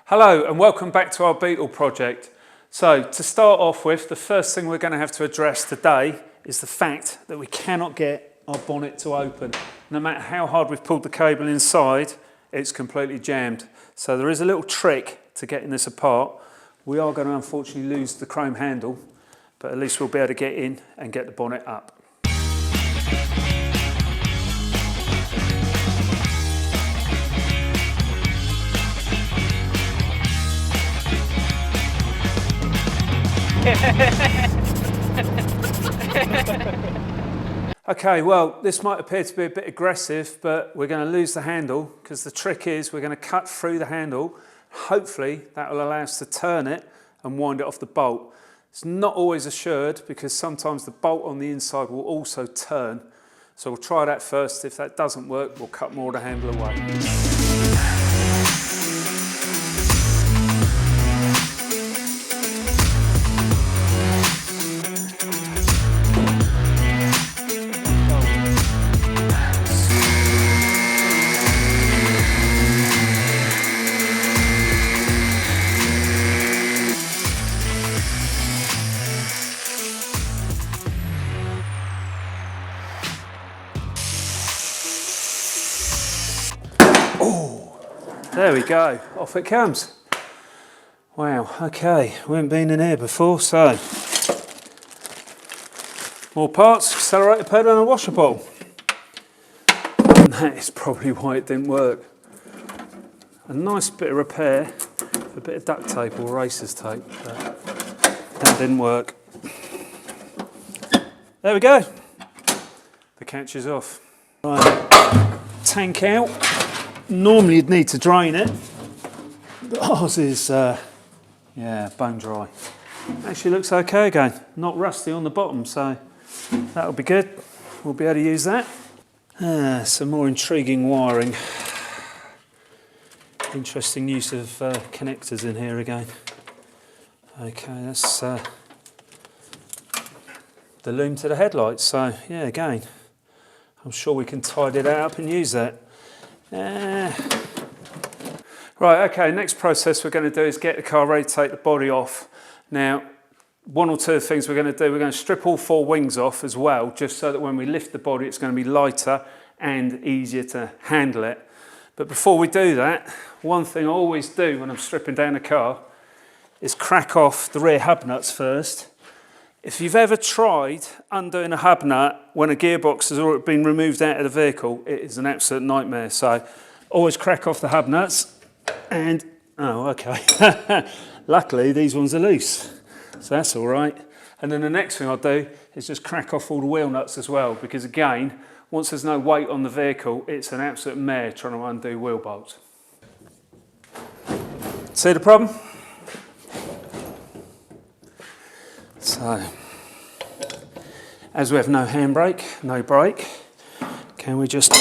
Hello and welcome back to our Beetle project. So to start off with, the first thing we're going to have to address today is the fact that we cannot get our bonnet to open. No matter how hard we've pulled the cable inside, it's completely jammed. So there is a little trick to getting this apart. We are going to unfortunately lose the chrome handle, but at least we'll be able to get in and get the bonnet up. Okay, well, this might appear to be a bit aggressive, but we're going to lose the handle because the trick is we're going to cut through the handle. Hopefully that will allow us to turn it and wind it off the bolt. It's not always assured because sometimes the bolt on the inside will also turn. So we'll try that first. If that doesn't work, we'll cut more of the handle away. There we go, off it comes. Wow, okay, we haven't been in here before, so more parts, accelerator pedal and a washer bowl. And that is probably why it didn't work. A nice bit of repair, a bit of duct tape or racer's tape, but that didn't work. There we go, the catch is off. Right, tank out. Normally you'd need to drain it, but ours is, yeah, bone dry. Actually looks okay again, not rusty on the bottom, so that'll be good. We'll be able to use that. Some more intriguing wiring. Interesting use of connectors in here again. Okay, that's the loom to the headlights, so yeah, again, I'm sure we can tidy that up and use that. Right, okay, next process we're going to do is get the car ready to take the body off. Now, one or two things we're going to do, we're going to strip all four wings off as well, just so that when we lift the body it's going to be lighter and easier to handle it. But before we do that, one thing I always do when I'm stripping down a car is crack off the rear hub nuts first. If you've ever tried undoing a hub nut when a gearbox has already been removed out of the vehicle, it is an absolute nightmare. So always crack off the hub nuts and, oh, okay. Luckily, these ones are loose, so that's all right. And then the next thing I'll do is just crack off all the wheel nuts as well, because again, once there's no weight on the vehicle, it's an absolute mare trying to undo wheel bolts. See the problem? So, as we have no handbrake, no brake, can we just,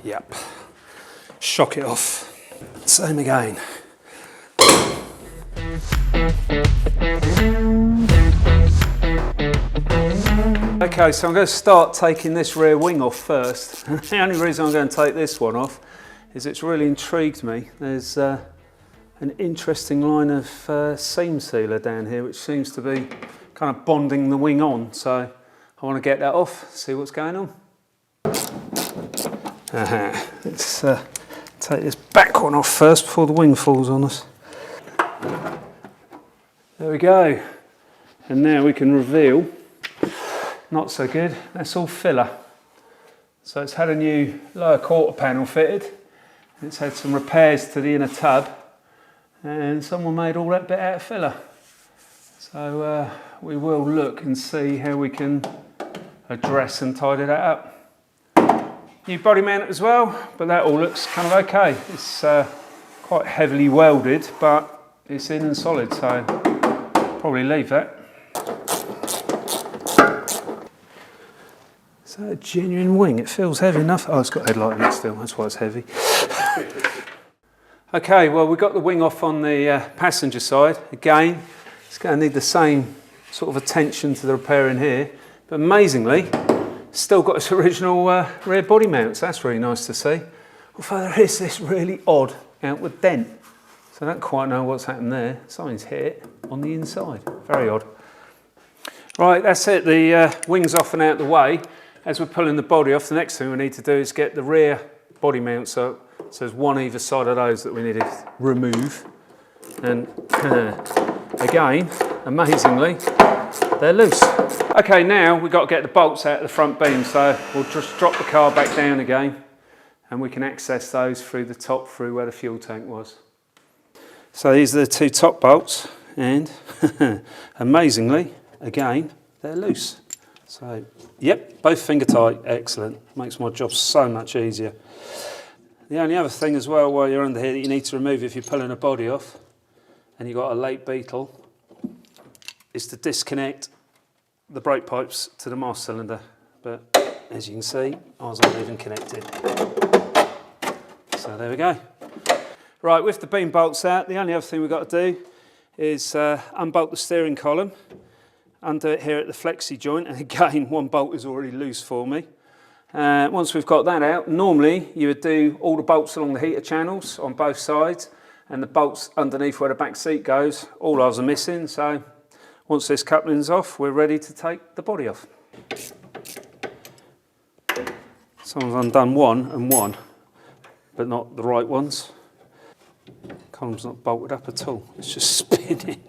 yep, shock it off. Same again. Okay, so I'm going to start taking this rear wing off first. The only reason I'm going to take this one off is it's really intrigued me. There's an interesting line of seam sealer down here which seems to be kind of bonding the wing on, so I want to get that off, see what's going on. Let's take this back one off first before the wing falls on us. There we go. And now we can reveal, not so good, that's all filler. So it's had a new lower quarter panel fitted, it's had some repairs to the inner tub, and someone made all that bit out of filler. So we will look and see how we can address and tidy that up. New body mount as well, but that all looks kind of okay. It's quite heavily welded, but it's in and solid, so probably leave that. Is that a genuine wing? It feels heavy enough. Oh, it's got headlight in it still, that's why it's heavy. Okay, well, we've got the wing off on the passenger side. Again, it's going to need the same sort of attention to the repair in here, but amazingly, still got its original rear body mount, so that's really nice to see. Although there is this really odd outward dent. So I don't quite know what's happened there. Something's hit on the inside. Very odd. Right, that's it. The wings off and out the way. As we're pulling the body off, the next thing we need to do is get the rear body mounts up. So there's one either side of those that we need to remove. And again, amazingly, they're loose. Okay, now we've got to get the bolts out of the front beam. So we'll just drop the car back down again and we can access those through the top, through where the fuel tank was. So these are the two top bolts and amazingly, again, they're loose. So, yep, both finger tight, excellent. Makes my job so much easier. The only other thing as well while you're under here that you need to remove if you're pulling a body off and you've got a late Beetle is to disconnect the brake pipes to the master cylinder. But as you can see, ours aren't even connected. So there we go. Right, with the beam bolts out, the only other thing we've got to do is unbolt the steering column, undo it here at the flexi joint, and again, one bolt is already loose for me. Once we've got that out, normally you would do all the bolts along the heater channels on both sides, and the bolts underneath where the back seat goes, all ours are missing, so once this coupling's off, we're ready to take the body off. Someone's undone one and one, but not the right ones. Column's not bolted up at all, it's just spinning.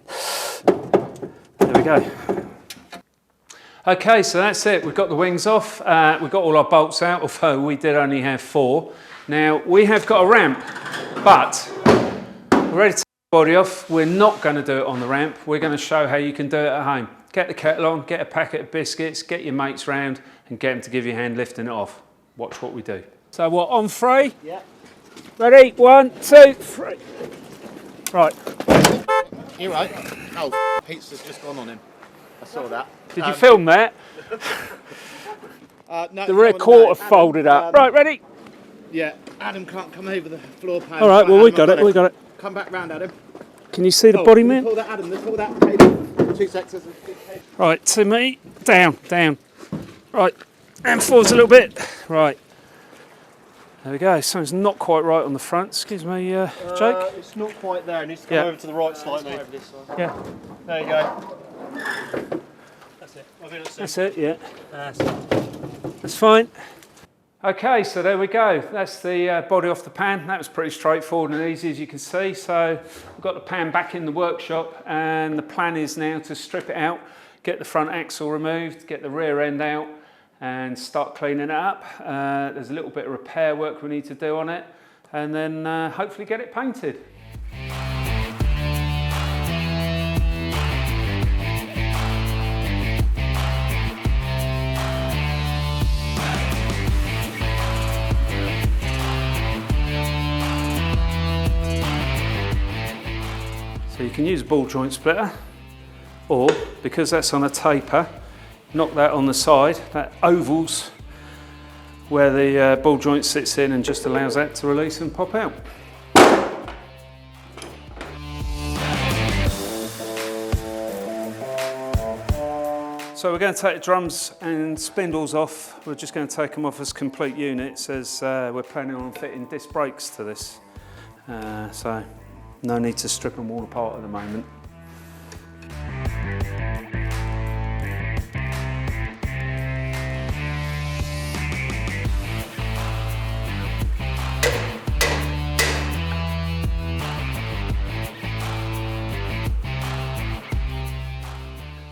There we go. Okay, so that's it. We've got the wings off. We've got all our bolts out, although we did only have 4. Now, we have got a ramp, but we're ready to take the body off. We're not going to do it on the ramp. We're going to show how you can do it at home. Get the kettle on, get a packet of biscuits, get your mates round, and get them to give you a hand lifting it off. Watch what we do. So what, on 3? Yeah. Ready? 1, 2, 3. Right. You're right. Oh, pizza's just gone on him. I saw that. Did you film that? No, the rear quarter folded up. Right, ready? Yeah, Adam can't come over the floor pan. All right, well, we got it. Come back round, Adam. Can you see the body mount? Pull that, Adam. Pull that cable. 2 seconds. Right, to me. Down. Right, and forwards a little bit. Right. There we go. Something's not quite right on the front. Excuse me, Jake. It's not quite there. It needs to come over to the right slightly. Yeah. There you go. That's it. That's it, yeah. That's fine. Okay, so there we go. That's the body off the pan. That was pretty straightforward and easy, as you can see. So we've got the pan back in the workshop, and the plan is now to strip it out, get the front axle removed, get the rear end out, and start cleaning it up. There's a little bit of repair work we need to do on it, and then hopefully get it painted. So you can use a ball joint splitter, or because that's on a taper, knock that on the side. That ovals where the ball joint sits in and just allows that to release and pop out. So we're going to take the drums and spindles off. We're just going to take them off as complete units, as we're planning on fitting disc brakes to this. So no need to strip them all apart at the moment.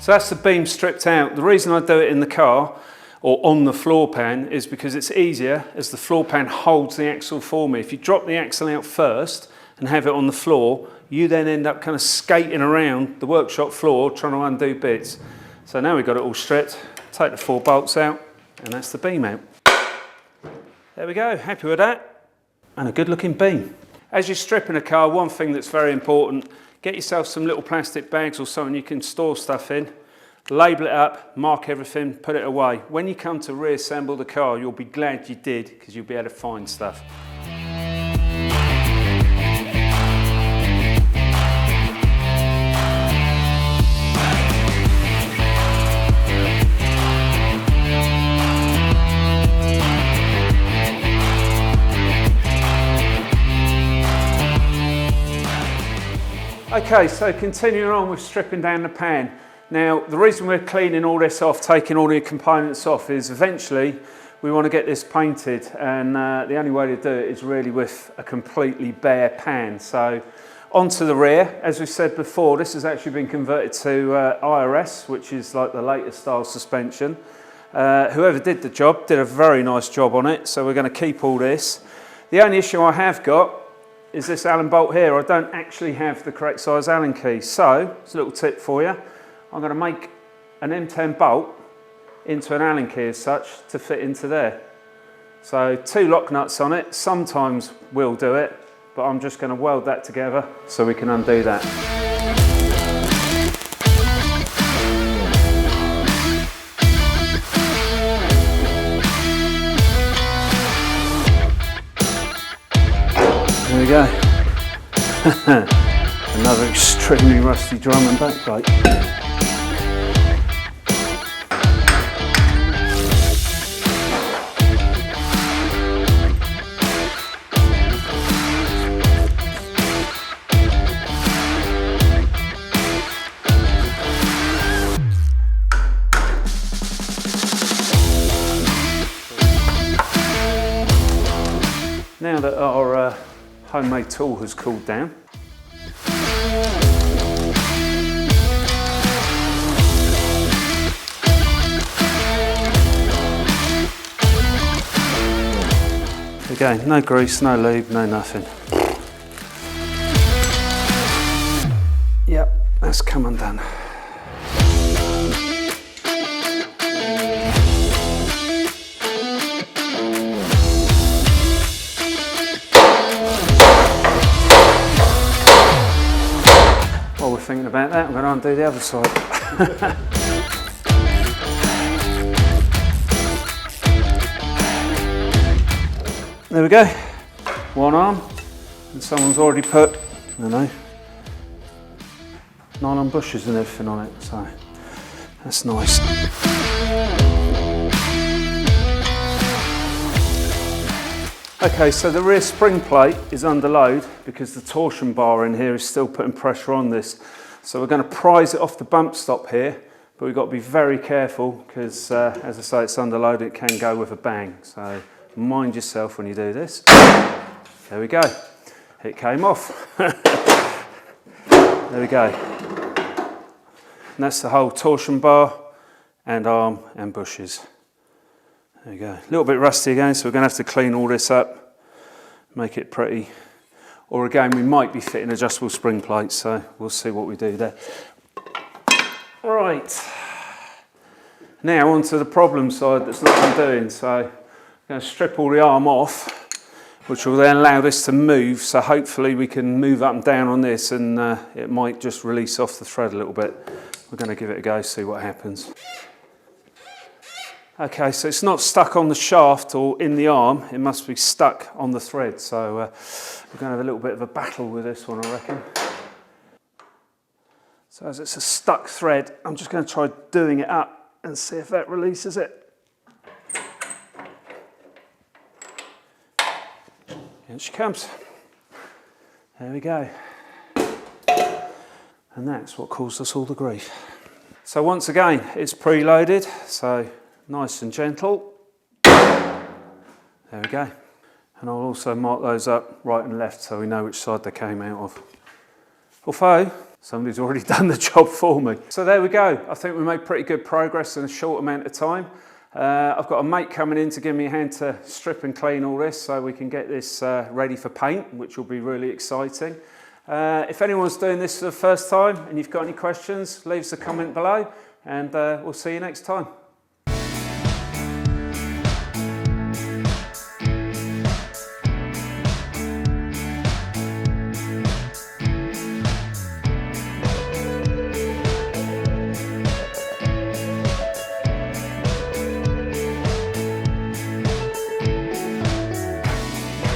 So that's the beam stripped out. The reason I do it in the car or on the floor pan is because it's easier, as the floor pan holds the axle for me. If you drop the axle out first and have it on the floor, you then end up kind of skating around the workshop floor trying to undo bits. So now we've got it all stripped, take the 4 bolts out, and that's the beam out. There we go, happy with that. And a good looking beam. As you're stripping a car, one thing that's very important, get yourself some little plastic bags or something you can store stuff in, label it up, mark everything, put it away. When you come to reassemble the car, you'll be glad you did, because you'll be able to find stuff. Okay, so continuing on with stripping down the pan. Now, the reason we're cleaning all this off, taking all the components off, is eventually we want to get this painted, and the only way to do it is really with a completely bare pan. So onto the rear, as we said before, this has actually been converted to IRS, which is like the latest style suspension. Whoever did the job did a very nice job on it, so we're going to keep all this. The only issue I have got is this Allen bolt here. I don't actually have the correct size Allen key, so it's a little tip for you. I'm going to make an M10 bolt into an Allen key as such to fit into there. So 2 lock nuts on it. Sometimes we'll do it, but I'm just going to weld that together so we can undo that. There we go. Another extremely rusty drum and backplate. Now that our homemade tool has cooled down, again, no grease, no lube, no nothing. Yep, that's come undone. While we're thinking about that, I'm going to undo the other side. There we go, one arm, and someone's already put, I don't know, nylon bushes and everything on it, so that's nice. Okay, so the rear spring plate is under load because the torsion bar in here is still putting pressure on this. So we're going to prise it off the bump stop here, but we've got to be very careful because, as I say, it's under load, it can go with a bang. So mind yourself when you do this. There we go. It came off. There we go. And that's the whole torsion bar and arm and bushes. There you go. A little bit rusty again, so we're going to have to clean all this up, make it pretty. Or again, we might be fitting adjustable spring plates, so we'll see what we do there. Right. Now onto the problem side that's not been doing. So I'm going to strip all the arm off, which will then allow this to move. So hopefully we can move up and down on this, and it might just release off the thread a little bit. We're going to give it a go, see what happens. Okay, so it's not stuck on the shaft or in the arm, it must be stuck on the thread. So we're going to have a little bit of a battle with this one, I reckon. So as it's a stuck thread, I'm just going to try doing it up and see if that releases it. Here she comes. There we go. And that's what caused us all the grief. So once again, it's preloaded, so nice and gentle. There we go. And I'll also mark those up right and left so we know which side they came out of. Although, somebody's already done the job for me. So there we go. I think we made pretty good progress in a short amount of time. I've got a mate coming in to give me a hand to strip and clean all this so we can get this ready for paint, which will be really exciting. If anyone's doing this for the first time and you've got any questions, leave us a comment below, and we'll see you next time.